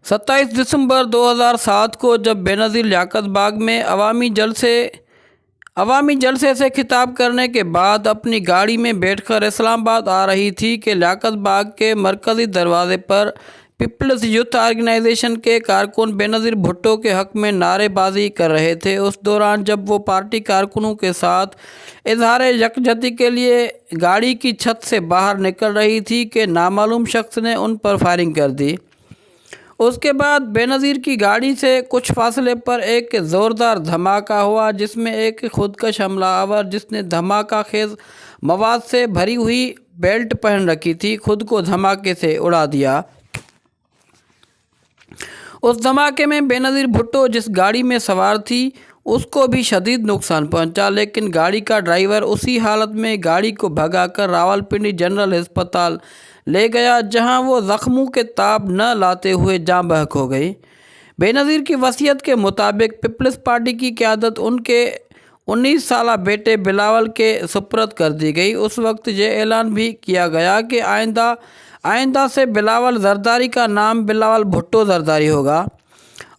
27 دسمبر 2007 کو جب بے نظیر لیاقت باغ میں عوامی جلسے سے خطاب کرنے کے بعد اپنی گاڑی میں بیٹھ کر اسلام آباد آ رہی تھی کہ لیاقت باغ کے مرکزی دروازے پر پیپلز یوتھ آرگنائزیشن کے کارکن بے نظیر بھٹو کے حق میں نعرے بازی کر رہے تھے۔ اس دوران جب وہ پارٹی کارکنوں کے ساتھ اظہار یکجہتی کے لیے گاڑی کی چھت سے باہر نکل رہی تھی کہ نامعلوم شخص نے ان پر فائرنگ کر دی۔ اس کے بعد بے نظیر کی گاڑی سے کچھ فاصلے پر ایک زوردار دھماکہ ہوا، جس میں ایک خودکش حملہ آور جس نے دھماکہ خیز مواد سے بھری ہوئی بیلٹ پہن رکھی تھی، خود کو دھماکے سے اڑا دیا۔ اس دھماکے میں بے نظیر بھٹو جس گاڑی میں سوار تھی اس کو بھی شدید نقصان پہنچا، لیکن گاڑی کا ڈرائیور اسی حالت میں گاڑی کو بھگا کر راولپنڈی جنرل ہسپتال لے گیا، جہاں وہ زخموں کے تاب نہ لاتے ہوئے جاں بحق ہو گئی۔ بے نظیر کی وصیت کے مطابق پیپلز پارٹی کی قیادت ان کے 19 سالہ بیٹے بلاول کے سپرد کر دی گئی۔ اس وقت یہ اعلان بھی کیا گیا کہ آئندہ سے بلاول زرداری کا نام بلاول بھٹو زرداری ہوگا،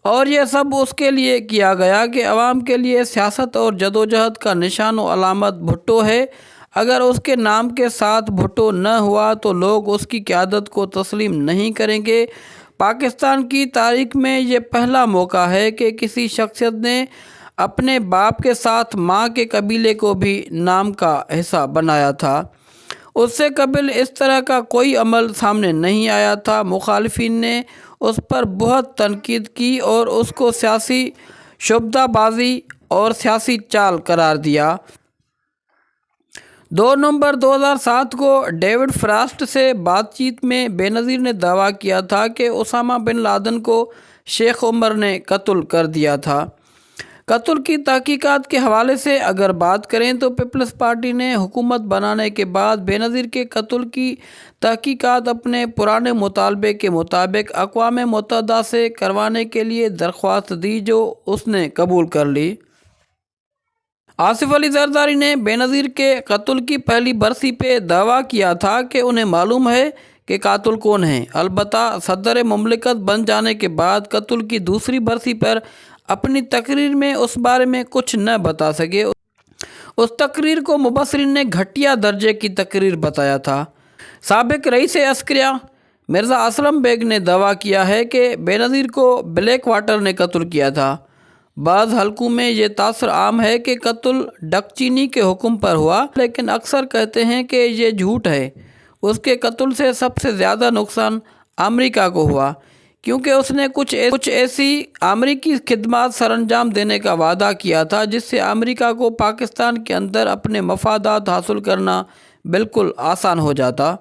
اور یہ سب اس کے لیے کیا گیا کہ عوام کے لیے سیاست اور جدوجہد کا نشان و علامت بھٹو ہے۔ اگر اس کے نام کے ساتھ بھٹو نہ ہوا تو لوگ اس کی قیادت کو تسلیم نہیں کریں گے۔ پاکستان کی تاریخ میں یہ پہلا موقع ہے کہ کسی شخصیت نے اپنے باپ کے ساتھ ماں کے قبیلے کو بھی نام کا حصہ بنایا تھا۔ اس سے قبل اس طرح کا کوئی عمل سامنے نہیں آیا تھا۔ مخالفین نے اس پر بہت تنقید کی اور اس کو سیاسی شعبدہ بازی اور سیاسی چال قرار دیا۔ 2 نومبر 2007 کو ڈیوڈ فراسٹ سے بات چیت میں بے نظیر نے دعویٰ کیا تھا کہ اسامہ بن لادن کو شیخ عمر نے قتل کر دیا تھا۔ قتل کی تحقیقات کے حوالے سے اگر بات کریں تو پیپلز پارٹی نے حکومت بنانے کے بعد بے نظیر کے قتل کی تحقیقات اپنے پرانے مطالبے کے مطابق اقوام متحدہ سے کروانے کے لیے درخواست دی، جو اس نے قبول کر لی۔ آصف علی زرداری نے بے نظیر کے قتل کی پہلی برسی پہ دعویٰ کیا تھا کہ انہیں معلوم ہے کہ قاتل کون ہیں، البتہ صدر مملکت بن جانے کے بعد قتل کی دوسری برسی پر اپنی تقریر میں اس بارے میں کچھ نہ بتا سکے۔ اس تقریر کو مبصرین نے گھٹیا درجے کی تقریر بتایا تھا۔ سابق رئیس عسکریہ مرزا اسلم بیگ نے دعویٰ کیا ہے کہ بے نظیر کو بلیک واٹر نے قتل کیا تھا۔ بعض حلقوں میں یہ تاثر عام ہے کہ قتل ڈک چینی کے حکم پر ہوا، لیکن اکثر کہتے ہیں کہ یہ جھوٹ ہے۔ اس کے قتل سے سب سے زیادہ نقصان امریکہ کو ہوا، کیونکہ اس نے کچھ ایسی امریکی خدمات سر انجام دینے کا وعدہ کیا تھا جس سے امریکہ کو پاکستان کے اندر اپنے مفادات حاصل کرنا بالکل آسان ہو جاتا۔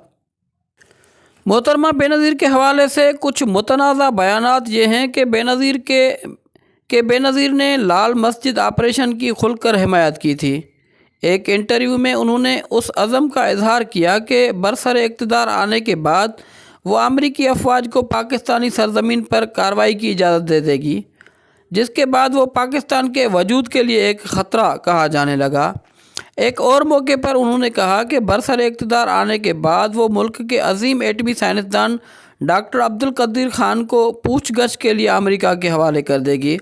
محترمہ بے نظیر کے حوالے سے کچھ متنازع بیانات یہ ہیں کہ بے نظیر نے لال مسجد آپریشن کی کھل کر حمایت کی تھی۔ ایک انٹرویو میں انہوں نے اس عزم کا اظہار کیا کہ برسر اقتدار آنے کے بعد وہ امریکی افواج کو پاکستانی سرزمین پر کارروائی کی اجازت دے دے گی، جس کے بعد وہ پاکستان کے وجود کے لیے ایک خطرہ کہا جانے لگا۔ ایک اور موقع پر انہوں نے کہا کہ برسر اقتدار آنے کے بعد وہ ملک کے عظیم ایٹمی سائنسدان ڈاکٹر عبدالقدیر خان کو پوچھ گچھ کے لیے امریکہ کے حوالے کر دے گی۔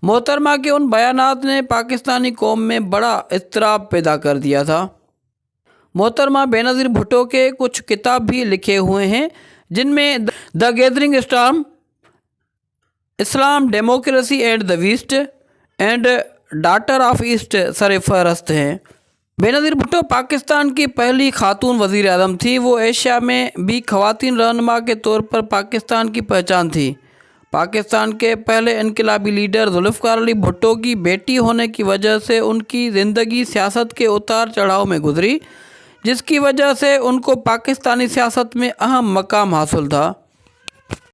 محترمہ کے ان بیانات نے پاکستانی قوم میں بڑا اضطراب پیدا کر دیا تھا۔ محترمہ بے نظیر بھٹو کے کچھ کتاب بھی لکھے ہوئے ہیں، جن میں the gathering storm, Islam, democracy and the west and daughter of east سر فہرست ہیں۔ بے نظیر بھٹو پاکستان کی پہلی خاتون وزیر اعظم تھی۔ وہ ایشیا میں بھی خواتین رہنما کے طور پر پاکستان کی پہچان تھی۔ پاکستان کے پہلے انقلابی لیڈر ذوالفقار علی بھٹو کی بیٹی ہونے کی وجہ سے ان کی زندگی سیاست کے اتار چڑھاؤ میں گزری، جس کی وجہ سے ان کو پاکستانی سیاست میں اہم مقام حاصل تھا۔